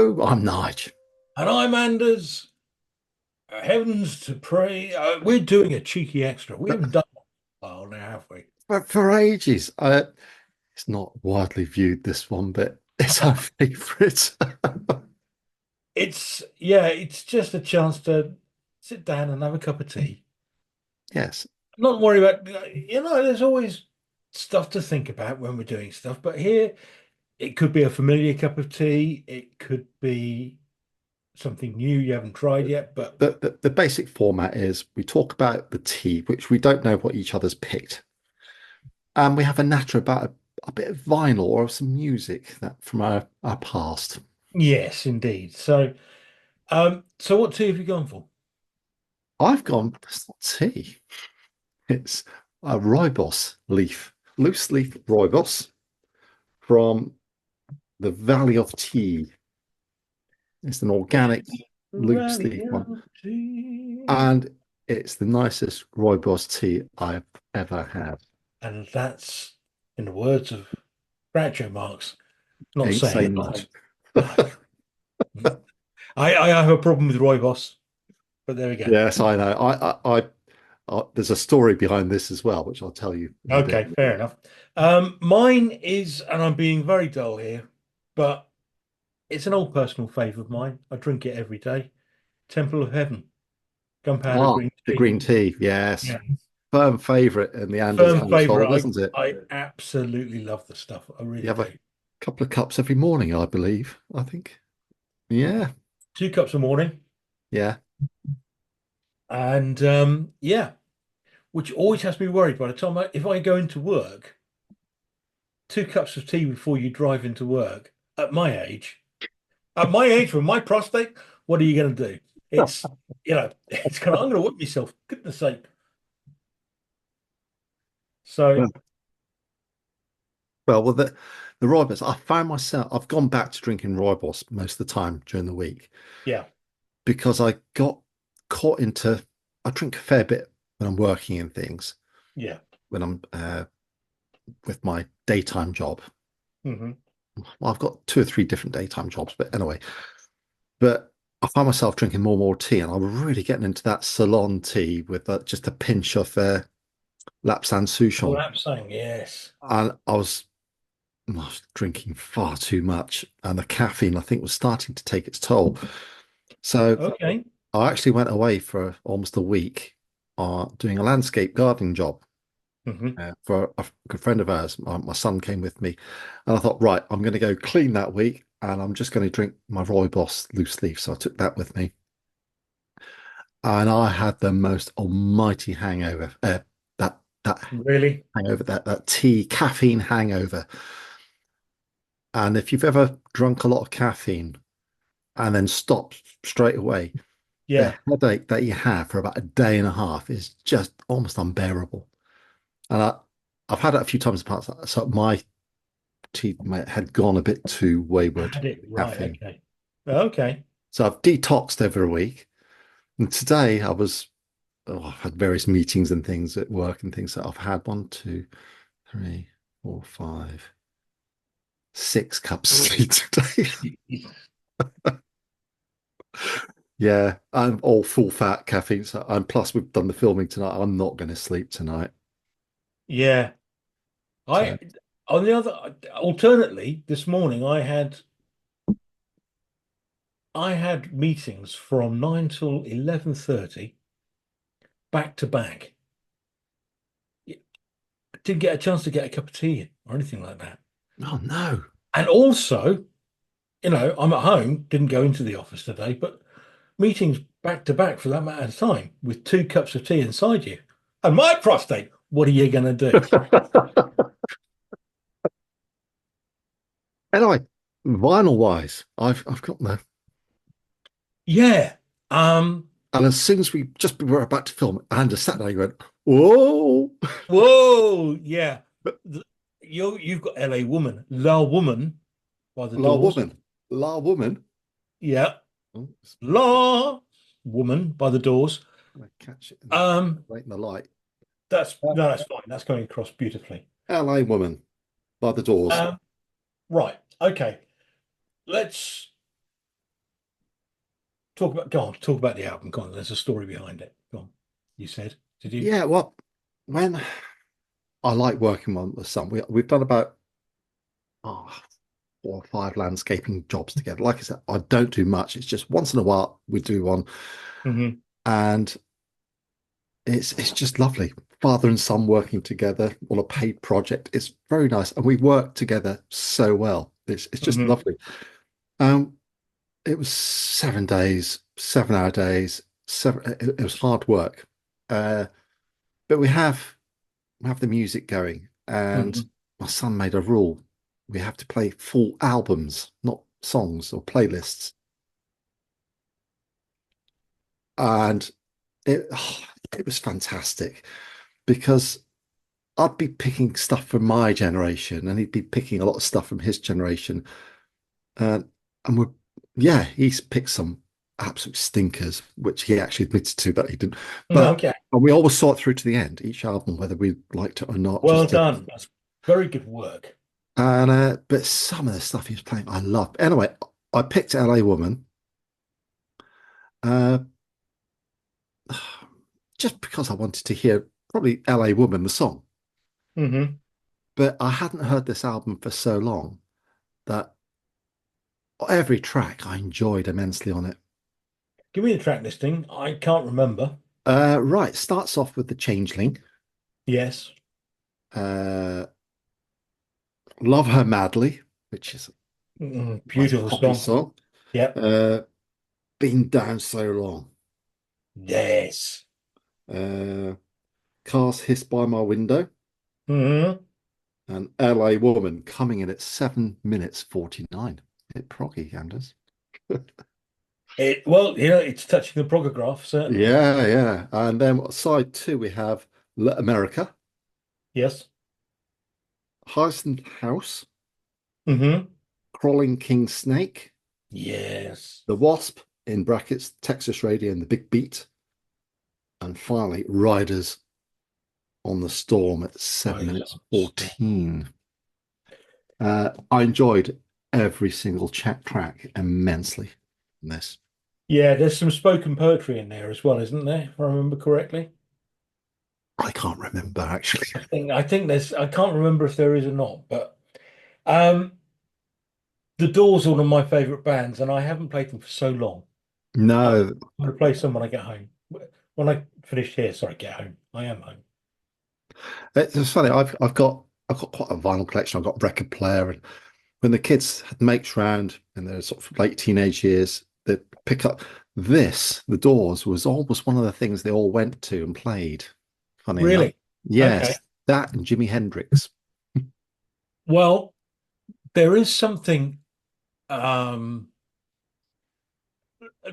Hello, I'm Nigel. And I'm Anders. Heavens to pray. We're doing a cheeky extra. We But haven't done one in a while now, have we? for ages, it's not widely viewed, this one, but it's our favourite. It's just a chance to sit down and have a cup of tea. Yes. Not worry about, there's always stuff to think about when we're doing stuff, but here it could be a familiar cup of tea. It could be something new you haven't tried yet, but The basic format is we talk about the tea, which we don't know what each other's picked. And we have a natter about a bit of vinyl or some music that from our past. yes, indeed. So what tea have you gone for? I've gone, it's not tea. It's a rooibos leaf, loose leaf rooibos from the Valley of Tea. It's an organic loose leaf one. Reality. And it's the nicest rooibos tea I've ever had. And that's, in the words of Groucho Marx, not Ain't saying saying a much. lot. No. I have a problem with Rooibos, but there we go. Yes, I know. There's a story behind this as well, which I'll tell you in a bit. Okay, fair enough. Mine is, and I'm being very dull here, but it's an old personal favourite of mine. I drink it every day. Temple of Heaven, Gunpowder Ah, Green the Tea. green tea. Yes. Yeah. Firm favorite in the Anders Firm household, favourite. isn't it? I absolutely love the stuff. I You really have a do. couple of cups every morning, I believe. I think. Yeah. 2 cups a morning. Yeah. And yeah, which always has me worried by the time if I go into work, 2 cups of tea before you drive into work at my age with my prostate, what are you going to do? It's, it's kind of, I'm going to whip myself, goodness sake. So, Well, the rooibos, I found myself, I've gone back to drinking rooibos most of the time during the week yeah, because I got caught into, I drink a fair bit when I'm working in things, yeah. when I'm with my daytime job. Hmm. Well, I've got two or three different daytime jobs, but anyway, but I find myself drinking more and more tea, and I'm really getting into that Ceylon tea with just a pinch of Lapsang Oh, Souchong. I'm saying yes. And I was drinking far too much, and the caffeine, I think, was starting to take its toll. So Okay. I actually went away for almost a week doing a landscape gardening job Hmm. for a good friend of ours. My son came with me, and I thought, right, I'm going to go clean that week, and I'm just going to drink my Rooibos loose leaf. So I took that with me, and I had the most almighty hangover. That Really? hangover, that tea caffeine hangover. And if you've ever drunk a lot of caffeine and then stopped straight away, the Yeah. headache that you have for about a day and a half is just almost unbearable. And I've had it a few times in the past. So my teeth had gone a bit too wayward Had it with right. caffeine. Okay. Okay. So I've detoxed every week. And today I've had various meetings and things at work and things. So I've had one, two, three, four, five, 6 cups of tea today. Yeah, I'm all full fat caffeine. So and plus we've done the filming tonight. I'm not going to sleep tonight. Yeah. So I, on the other, alternately, this morning I had meetings from 9 till 11:30 back to back. Didn't get a chance to get a cup of tea in or anything like that. oh no. And also, I'm at home, didn't go into the office today, but meetings back to back for that matter of time with 2 cups of tea inside you. And my prostate, what are you going to do? Anyway, vinyl wise, I've got the Yeah. Um, and as soon as we were about to film, and just sat there, you went, whoa, whoa, yeah. You've got LA Woman, La Woman by the la Doors. woman, la woman. Yeah. Oh, La Woman by the Doors. I catch it in the Um, right in the light. that's Uh, no, that's fine. That's going across beautifully. LA woman by the doors. Um, right. Okay. Let's. talk about the album. Go on, there's a story behind it. Go on. You said, did you? Yeah, well, when I like working on the sun, we've done about oh, 4 or 5 landscaping jobs together. Like I said, I don't do much. It's just once in a while we do one, Hmm. and it's just lovely. Father and son working together on a paid project. It's very nice, and we work together so well. It's just Hmm. lovely. Um, it was 7 days, 7 hour days. It was hard work, uh, but we have the music going, and Hmm. my son made a rule. We have to play full albums, not songs or playlists. And it it was fantastic because I'd be picking stuff from my generation and he'd be picking a lot of stuff from his generation. And we're yeah, he's picked some absolute stinkers, which he actually admitted to that he didn't. But Okay. we always saw it through to the end, each album, whether we liked it or not, Well just to done. That's very good work. and but some of the stuff he was playing, I love. Anyway, I picked LA Woman, uh, just because I wanted to hear probably LA Woman, the song. Hmm. But I hadn't heard this album for so long that every track I enjoyed immensely on it. Give me the track listing. I can't remember. Right, starts off with the Changeling, Yes. uh, Love Her Madly, which is a nice Beautiful poppy song. song. Yep. Uh, Been Down So Long, Yes. uh, Cars Hiss By My Window, Hmm. and LA Woman coming in at 7 minutes 49. Bit proggy, Anders. Well, it's touching the prograph, certainly. Yeah, yeah. And then side two, we have Let America, Yes. Hyacinth House, Hmm. Crawling King Snake, Yes. The Wasp, in brackets, Texas Radio and the Big Beat, and finally Riders on the Storm at I 7 minutes love Storm. 14. I enjoyed every single chat track immensely in this. Yeah, there's some spoken poetry in there as well, isn't there? If I remember correctly. I can't remember actually. I think there's I can't remember if there is or not, but um The Doors are one of my favorite bands, and I haven't played them for so long. I'm No, going to play some when I get home. When I finish here, sorry, get home. I am home. it's funny. I've got quite a vinyl collection. I've got a record player, and when the kids had mates round in their sort of late teenage years, they'd pick up this. The Doors was almost one of the things they all went to and played. Funny enough. Really? Okay. Yes, that and Jimi Hendrix. Well, there is something um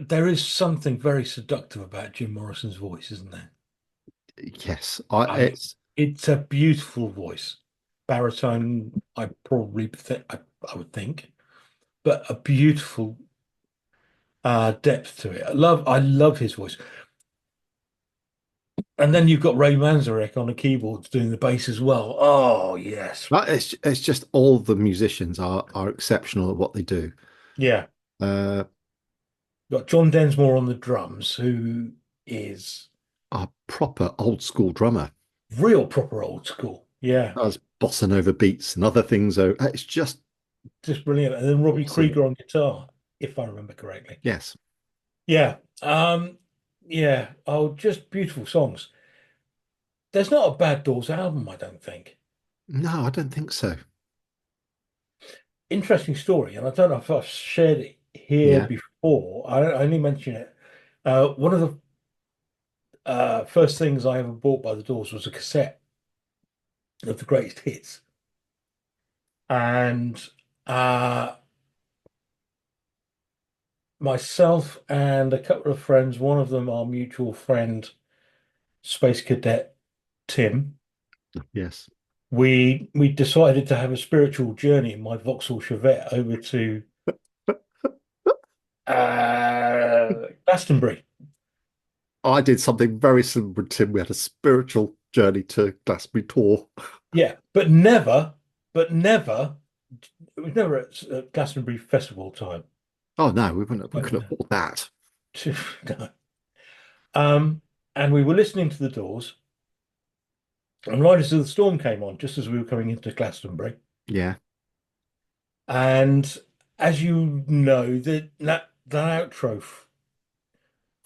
there is something very seductive about Jim Morrison's voice, isn't there? Yes, I it's It's a beautiful voice. Baritone, I would think, but a beautiful depth to it. I love his voice. And then you've got Ray Manzarek on the keyboards doing the bass as well. Oh, yes. it's just all the musicians are exceptional at what they do. Yeah. Uh, Got John Densmore on the drums, who is a proper old school drummer. real proper old school. Yeah. Does bossa nova beats and other things. It's just Just brilliant. And then Robbie awesome. Krieger on guitar, if I remember correctly. Yes. Yeah. Yeah. Oh, just beautiful songs. There's not a bad Doors album, I don't think. No, I don't think so. Interesting story, and I don't know if I've shared it here Yeah. before. I only mention it. One of the first things I ever bought by the Doors was a cassette of the greatest hits. And uh, myself and a couple of friends, one of them our mutual friend, Space Cadet Tim, Yes. we decided to have a spiritual journey in my Vauxhall Chevette over to Glastonbury. I did something very similar with Tim. We had a spiritual journey to Glastonbury tour. Yeah, but never, it was never at Glastonbury Festival time. Oh no, we couldn't No, afford that. No. Um, and we were listening to the Doors, and Riders of the Storm came on just as we were coming into Glastonbury. Yeah. And as you know, that outro,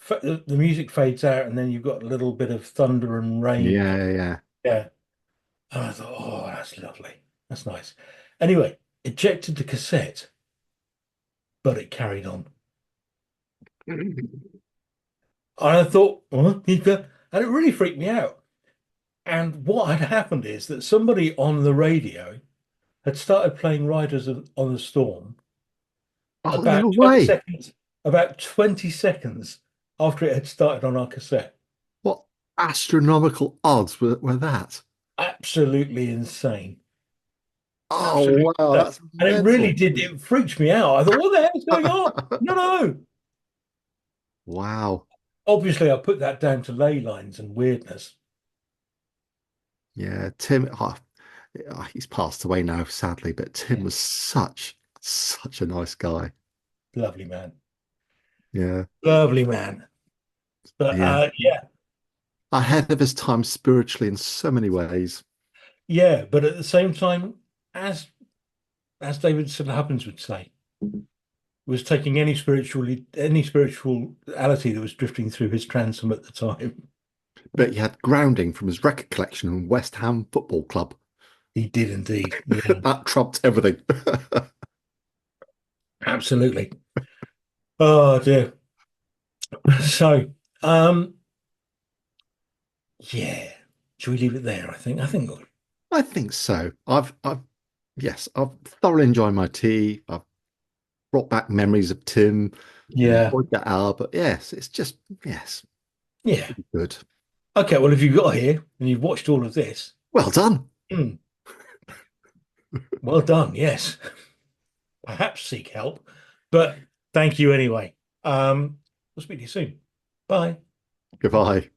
the music fades out, and then you've got a little bit of thunder and rain. Yeah. Yeah. Yeah. And I thought, oh, that's lovely. That's nice. Anyway, ejected the cassette, but it carried on. And I thought, and it really freaked me out. And what had happened is that somebody on the radio had started playing on the Storm Oh, about no 20 way. seconds, about 20 seconds after it had started on our cassette. What astronomical odds were that? Absolutely insane. Absolutely Oh, wow. insane. That's And it really mental. did, it freaked me out. I thought, what the hell is going on? No, no. Wow. Obviously, I put that down to ley lines and weirdness. Yeah. Tim, he's passed away now, sadly, but Tim Yeah. was such a nice guy. Lovely man. Yeah. Lovely man. But Yeah. yeah, Ahead of his time spiritually in so many ways. yeah. But at the same time, as as David St. Hubbins would say, was taking any spirituality that was drifting through his transom at the time. But he had grounding from his record collection in West Ham Football Club. He did indeed. Yeah, That trumped everything. absolutely. Oh dear. So, um, yeah. Should we leave it there? I think. I think so. Yes, I've thoroughly enjoyed my tea. I've brought back memories of Tim, Yeah. enjoyed that hour, but yes, it's just, yes, Yeah. good. Okay. Well, if you got here and you've watched all of this, Well done. hmm, well done. Yes. Perhaps seek help, but thank you anyway. We'll speak to you soon. Bye. Goodbye.